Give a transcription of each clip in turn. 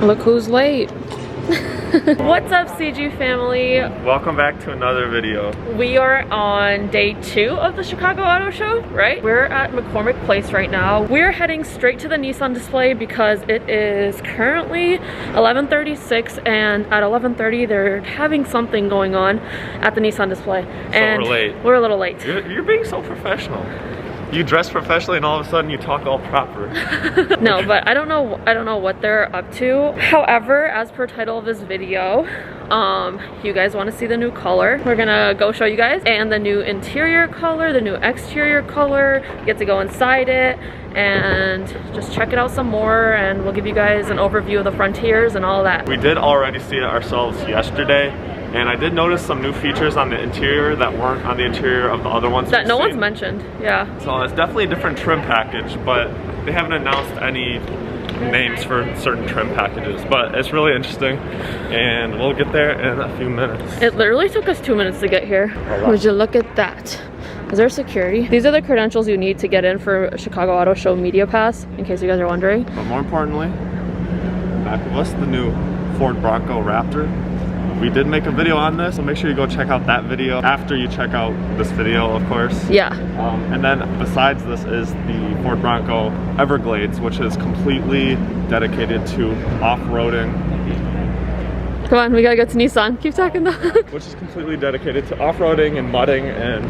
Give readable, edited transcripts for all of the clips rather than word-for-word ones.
Look who's late. What's up, CG family? Welcome back to another video. We are on day 2 of the Chicago Auto Show, right? We're at McCormick Place right now. We're heading straight to the Nissan Display because it is currently 11:36, and at 11:30 they're having something going on at the Nissan Display. And we're late. We're a little late. You're being so professional. You dress professionally and all of a sudden you talk all proper. No, but I don't know what they're up to. However, as per title of this video, you guys want to see the new color. We're gonna go show you guys, and the new interior color, the new exterior color. You get to go inside it and just check it out some more, and we'll give you guys an overview of the Frontiers and all that. We did already see it ourselves yesterday, and I did notice some new features on the interior that weren't on the interior of the other ones that no one's mentioned. Yeah. So it's definitely a different trim package, but they haven't announced any names for certain trim packages. But it's really interesting, and we'll get there in a few minutes. It literally took us 2 minutes to get here. Would you look at that? Is there security? These are the credentials you need to get in for Chicago Auto Show Media Pass, in case you guys are wondering. But more importantly, back of us, the new Ford Bronco Raptor. We did make a video on this, so make sure you go check out that video after you check out this video, of course. Yeah. And then besides this is the Ford Bronco Everglades, which is completely dedicated to off-roading. Come on, we gotta go to Nissan. Keep talking though. Which is completely dedicated to off-roading and mudding, and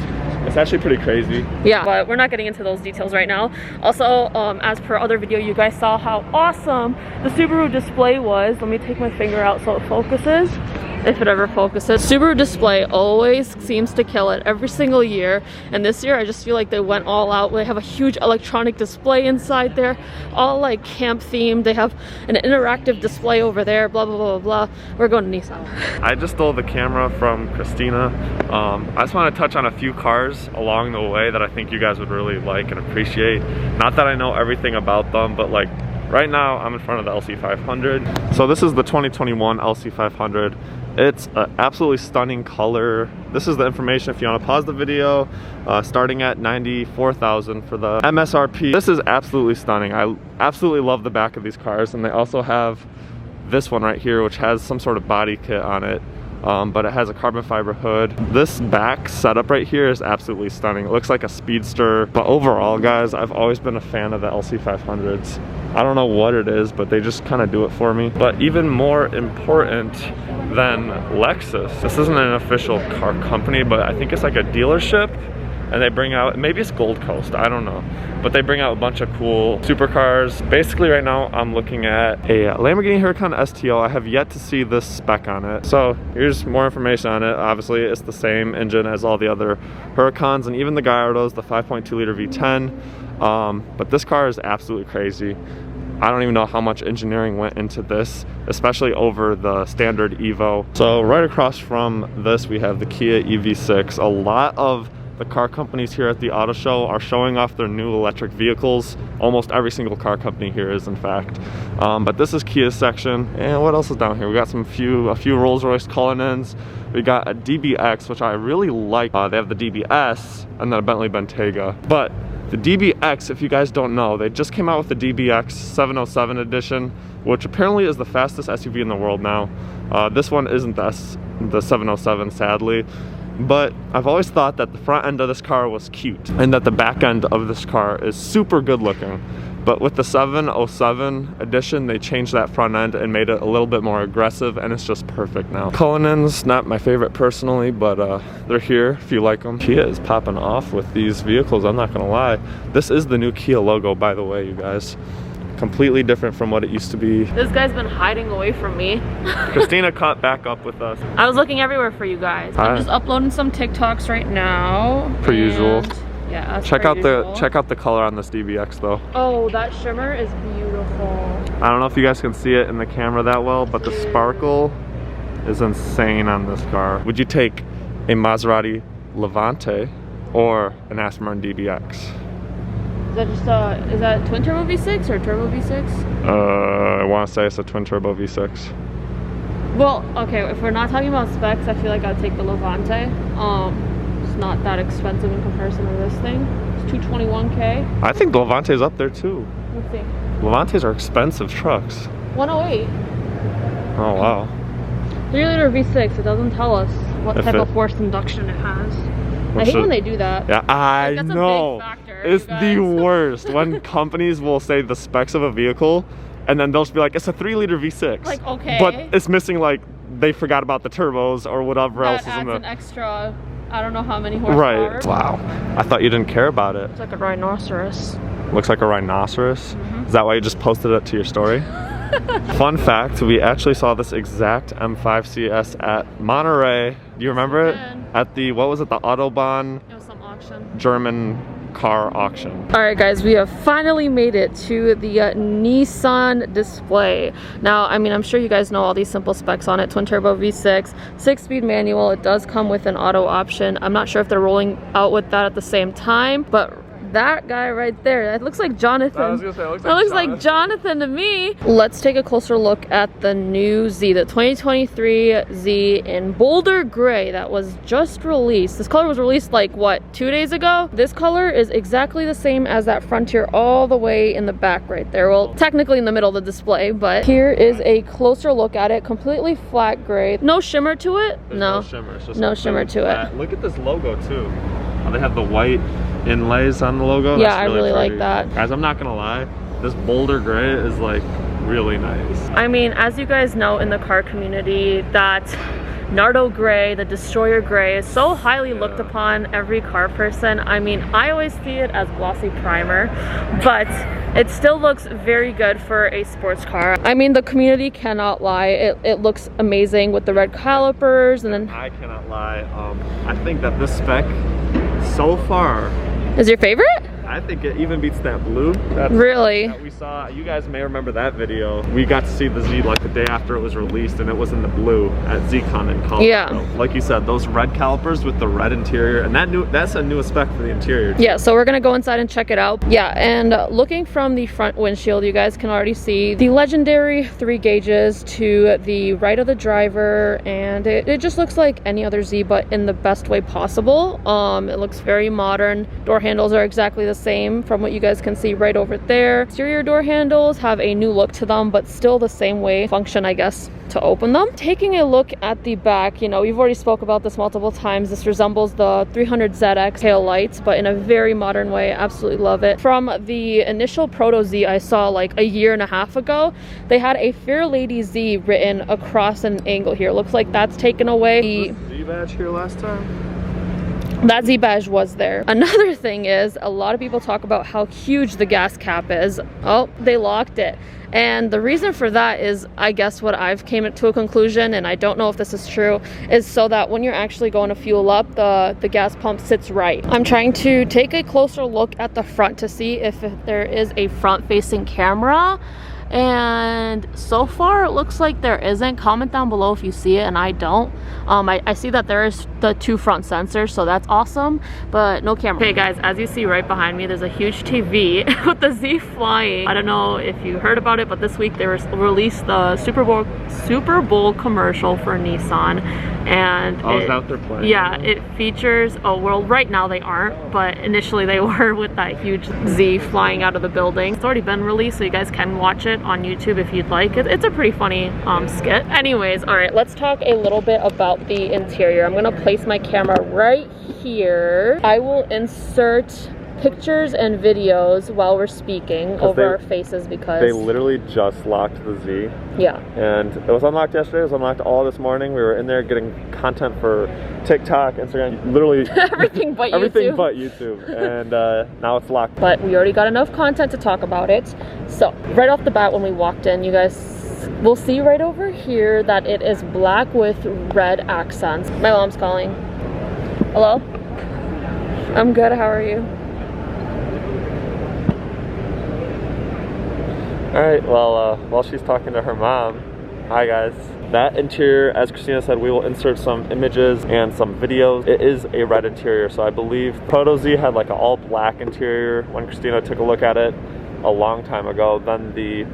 it's actually pretty crazy. Yeah, but we're not getting into those details right now. Also, as per other video, you guys saw how awesome the Subaru display was. Let me take my finger out so it focuses. If it ever focuses. Subaru Display always seems to kill it every single year, and this year I just feel like they went all out. They have a huge electronic display inside there, all like camp themed. They have an interactive display over there, blah blah blah blah. We're going to Nissan. I just stole the camera from Christina. I just want to touch on a few cars along the way that I think you guys would really like and appreciate. Not that I know everything about them, but like right now I'm in front of the LC500. So this is the 2021 LC500. It's an absolutely stunning color. This is the information if you want to pause the video. Starting at $94,000 for the MSRP. This is absolutely stunning. I absolutely love the back of these cars, and they also have this one right here, which has some sort of body kit on it. But it has a carbon fiber hood. This back setup right here is absolutely stunning. It looks like a speedster. But overall, guys, I've always been a fan of the LC500s. I don't know what it is, but they just kind of do it for me. But even more important than Lexus, this isn't an official car company, but I think it's like a dealership, and they bring out, maybe it's Gold Coast, I don't know, but they bring out a bunch of cool supercars. Basically right now I'm looking at a Lamborghini Huracan Stl. I have yet to see this spec on it, so here's more information on it. Obviously it's the same engine as all the other Huracans and even the Gallardos, the 5.2 liter V10. But this car is absolutely crazy. I don't even know how much engineering went into this, especially over the standard Evo. So right across from this we have the Kia EV6. A lot of the car companies here at the auto show are showing off their new electric vehicles. Almost every single car company here is, in fact. But this is Kia's section. And what else is down here? We got a few Rolls-Royce Cullinans. We got a DBX, which I really like. They have the DBS and then a Bentley Bentayga. But the DBX, if you guys don't know, they just came out with the DBX 707 edition, which apparently is the fastest SUV in the world now. This one isn't the 707, sadly. But I've always thought that the front end of this car was cute and that the back end of this car is super good looking. But with the 707 edition, they changed that front end and made it a little bit more aggressive, and it's just perfect now. Cullinan's not my favorite personally, but they're here if you like them. Kia is popping off with these vehicles, I'm not gonna lie. This is the new Kia logo, by the way, you guys. Completely different from what it used to be. This guy's been hiding away from me. Christina caught back up with us. I was looking everywhere for you guys. I'm just uploading some TikToks right now. Per usual. Yeah, check out the color on this DBX though. Oh, that shimmer is beautiful. I don't know if you guys can see it in the camera that well, but the sparkle is insane on this car. Would you take a Maserati Levante or an Aston Martin DBX? Is that just is that twin turbo V6 or turbo V6? I want to say it's a twin turbo V6. Well, okay, if we're not talking about specs, I feel like I'd take the Levante. It's not that expensive in comparison to this thing. It's $221K. I think the Levante's up there too. Let's see. Levantes are expensive trucks. 108. Oh wow. 3-liter V6. It doesn't tell us what If type it- of forced induction it has. I Which hate is- when they do that. Yeah, I That's a big know. factor, It's you the guys. worst when companies will say the specs of a vehicle, and then they'll just be like, it's a 3-liter V6. Like, okay. But it's missing, like, they forgot about the turbos or whatever else That is in adds the. an extra, I don't know how many horsepower. Right. Wow. I thought you didn't care about it. It's like a rhinoceros. Looks like a rhinoceros. Mm-hmm. Is that why you just posted it to your story? Fun fact, we actually saw this exact M5 CS at Monterey. Do you remember it? did. At the, what was it, the Autobahn It was some auction. German car auction. All right, guys, we have finally made it to the Nissan Display. Now, I mean, I'm sure you guys know all these simple specs on it. Twin turbo V6, 6-speed manual. It does come with an auto option. I'm not sure if they're rolling out with that at the same time, but that guy right there, that looks like Jonathan. I was gonna say, it looks That like looks like Jonathan to me. Let's take a closer look at the new Z, the 2023 Z in Boulder Gray that was just released. This color was released like, what, 2 days ago? This color is exactly the same as that Frontier all the way in the back right there. Well, technically in the middle of the display, but here is a closer look at it. Completely flat gray. No shimmer to it? There's No. no shimmer. It's just No shimmer to it. Look at this logo too. They have the white inlays on the logo. Yeah, That's I really like pretty. that. Guys, I'm not gonna lie, this Boulder Gray is like really nice. I mean, as you guys know in the car community, that Nardo Gray, the Destroyer Gray, is so highly looked upon every car person. I mean, I always see it as glossy primer, but it still looks very good for a sports car. I mean, the community cannot lie. It looks amazing with the red calipers, and then I cannot lie. I think that this spec so far, is your favorite? I think it even beats that blue. Really? That we saw. You guys may remember that video. We got to see the Z like the day after it was released, and it was in the blue at ZCon in Colorado. Yeah. Like you said, those red calipers with the red interior, and that's a new spec for the interior. Yeah, so we're gonna go inside and check it out. Yeah, and looking from the front windshield, you guys can already see the legendary 3 gauges to the right of the driver, and it just looks like any other Z, but in the best way possible. It looks very modern. Door handles are exactly the same from what you guys can see right over there. Exterior door handles have a new look to them, but still the same way function, I guess, to open them. Taking a look at the back, you know, we've already spoke about this multiple times. This resembles the 300ZX tail lights, but in a very modern way. Absolutely love it. From the initial Proto Z I saw like a year and a half ago, they had a Fair Lady Z written across an angle here. Looks like that's taken away. Was the Z badge here last time? That Z badge was there. Another thing is, a lot of people talk about how huge the gas cap is. Oh, they locked it. And the reason for that is, I guess what I've came to a conclusion, and I don't know if this is true, is so that when you're actually going to fuel up, the gas pump sits right. I'm trying to take a closer look at the front to see if there is a front-facing camera. And so far it looks like there isn't. Comment down below if you see it and I don't. I see that there is the 2 front sensors, so that's awesome, but no camera. Okay guys, as you see right behind me, there's a huge TV with the Z flying. I don't know if you heard about it, but this week they released the Super Bowl commercial for Nissan, and I was out there playing. yeah, it features, oh well, right now they aren't, but initially they were, with that huge Z flying out of the building. It's already been released, so you guys can watch it on YouTube if you'd like. It's a pretty funny skit. Anyways, all right, let's talk a little bit about the interior. I'm gonna place my camera right here. I will insert pictures and videos while we're speaking over our faces because they literally just locked the Z. Yeah. And it was unlocked yesterday, it was unlocked all this morning. We were in there getting content for TikTok, Instagram, literally everything but everything YouTube. but YouTube. And now it's locked. But we already got enough content to talk about it. So right off the bat, when we walked in, you guys will see right over here that it is black with red accents. My mom's calling. Hello? I'm good, how are you? Alright, well, while she's talking to her mom, hi guys. That interior, as Christina said, we will insert some images and some videos. It is a red interior, so I believe Proto Z had like an all black interior when Christina took a look at it a long time ago. Then the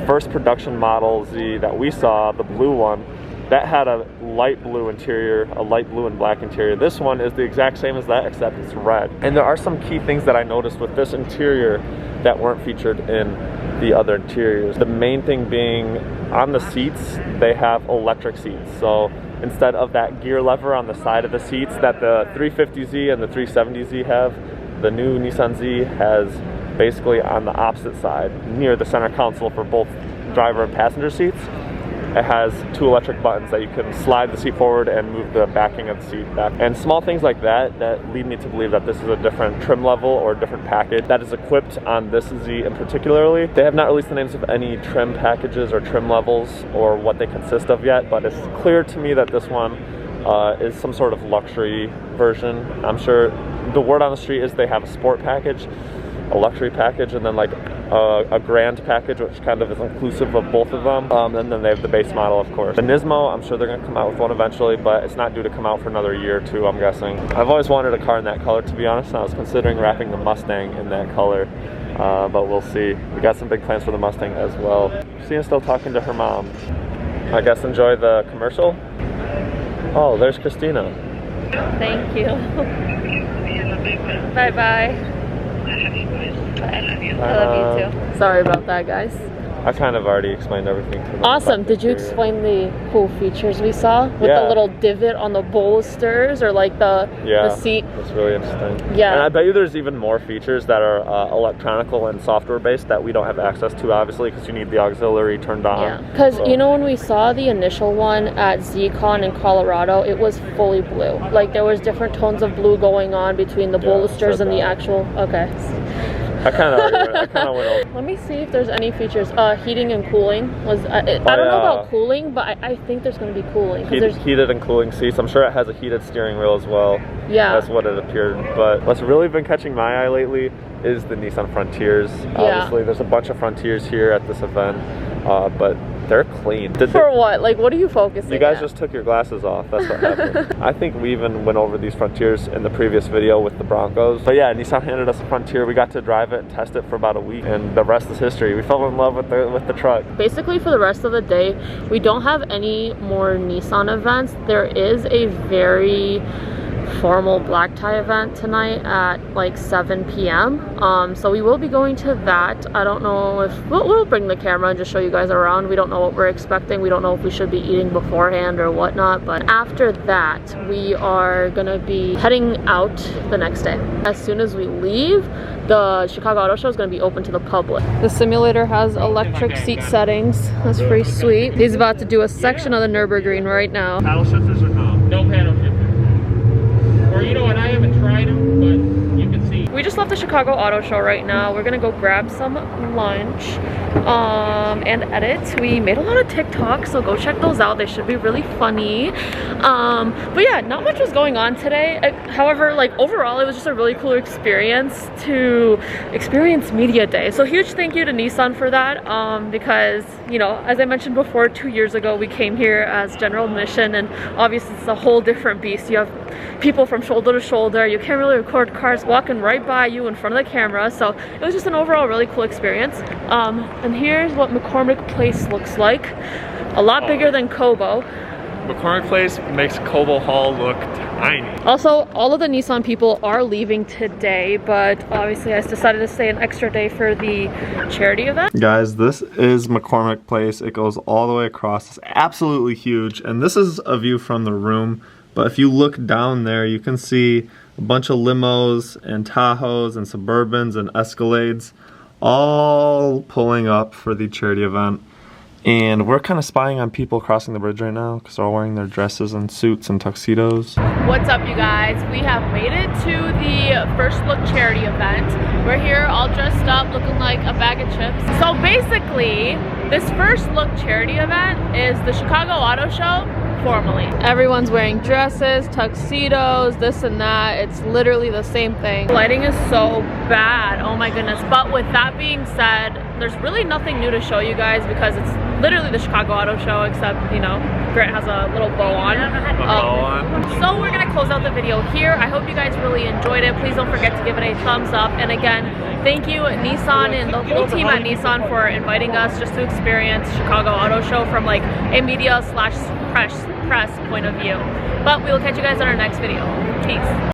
first production model Z that we saw, the blue one, that had a light blue interior, a light blue and black interior. This one is the exact same as that, except it's red. And there are some key things that I noticed with this interior that weren't featured in the other interiors. The main thing being on the seats, they have electric seats. So instead of that gear lever on the side of the seats that the 350Z and the 370Z have, the new Nissan Z has basically on the opposite side, near the center console for both driver and passenger seats. It has 2 electric buttons that you can slide the seat forward and move the backing of the seat back. And small things like that lead me to believe that this is a different trim level or a different package that is equipped on this Z in particularly. They have not released the names of any trim packages or trim levels or what they consist of yet, but it's clear to me that this one is some sort of luxury version. I'm sure the word on the street is they have a sport package, a luxury package, and then like a grand package, which kind of is inclusive of both of them. And then they have the base model, of course. The Nismo, I'm sure they're going to come out with one eventually, but it's not due to come out for another year or 2, I'm guessing. I've always wanted a car in that color, to be honest, and I was considering wrapping the Mustang in that color, but we'll see. We got some big plans for the Mustang as well. Christina's still talking to her mom. I guess enjoy the commercial. Oh, there's Christina. Thank you. Bye-bye. I love you too. Sorry about that, guys. I kind of already explained everything to them. Awesome. Did you explain the cool features we saw with the little divot on the bolsters or like the seat? That's really interesting. Yeah. And I bet you there's even more features that are electronical and software based that we don't have access to, obviously, because you need the auxiliary turned on. Yeah. Because you know, when we saw the initial one at ZCon in Colorado, it was fully blue. Like there was different tones of blue going on between the bolsters and the actual. Okay. I kind of went over. Let me see if there's any features. Heating and cooling was. I don't know about cooling, but I think there's going to be cooling. Heated and cooling seats. I'm sure it has a heated steering wheel as well. Yeah. That's what it appeared. But what's really been catching my eye lately is the Nissan Frontiers. Obviously, there's a bunch of Frontiers here at this event, but they're clean. What? Like, what are you focusing on? You guys just took your glasses off. That's what happened. I think we even went over these Frontiers in the previous video with the Broncos. But yeah, Nissan handed us a Frontier. We got to drive it and test it for about a week, and the rest is history. We fell in love with the truck. Basically, for the rest of the day, we don't have any more Nissan events. There is a very formal black tie event tonight at like 7 p.m. So we will be going to that. I don't know if we'll bring the camera and just show you guys around. We don't know what we're expecting. We don't know if we should be eating beforehand or whatnot, but after that we are gonna be heading out the next day. As soon as we leave, the Chicago Auto Show is going to be open to the public. The simulator has electric seat settings. That's pretty sweet. He's about to do a section of the Nürburgring right now. Paddle shifters or no? No paddle shifters. Or you know what, I haven't tried them, but you can see. We just left the Chicago Auto Show right now. We're gonna go grab some lunch and edit. We made a lot of TikToks, so go check those out. They should be really funny. But yeah, not much was going on today. However, like overall, it was just a really cool experience to experience Media Day. So huge thank you to Nissan for that, because, you know, as I mentioned before, 2 years ago, we came here as general admission, and obviously it's a whole different beast. You have people from shoulder to shoulder. You can't really record cars walking right by you in front of the camera. So it was just an overall really cool experience. And here's what McCormick Place looks like. A lot bigger than Kobo. McCormick Place makes Cobo Hall look tiny. Also, all of the Nissan people are leaving today, but obviously I decided to stay an extra day for the charity event. Guys, this is McCormick Place. It goes all the way across. It's absolutely huge, and this is a view from the room. But if you look down there, you can see a bunch of limos and Tahoes and Suburbans and Escalades all pulling up for the charity event. And we're kind of spying on people crossing the bridge right now because they're all wearing their dresses and suits and tuxedos. What's up, you guys? We have made it to the First Look charity event. We're here all dressed up looking like a bag of chips. So basically, this First Look charity event is the Chicago Auto Show formally. Everyone's wearing dresses, tuxedos, this and that. It's literally the same thing. Lighting is so bad, oh my goodness. But with that being said, there's really nothing new to show you guys because it's literally the Chicago Auto Show, except, you know, Grant has a little bow on. So we're gonna close out the video here. I hope you guys really enjoyed it. Please don't forget to give it a thumbs up. And again, thank you Nissan and the whole team at Nissan for inviting us just to experience Chicago Auto Show from like a media/press point of view. But we will catch you guys on our next video. Peace.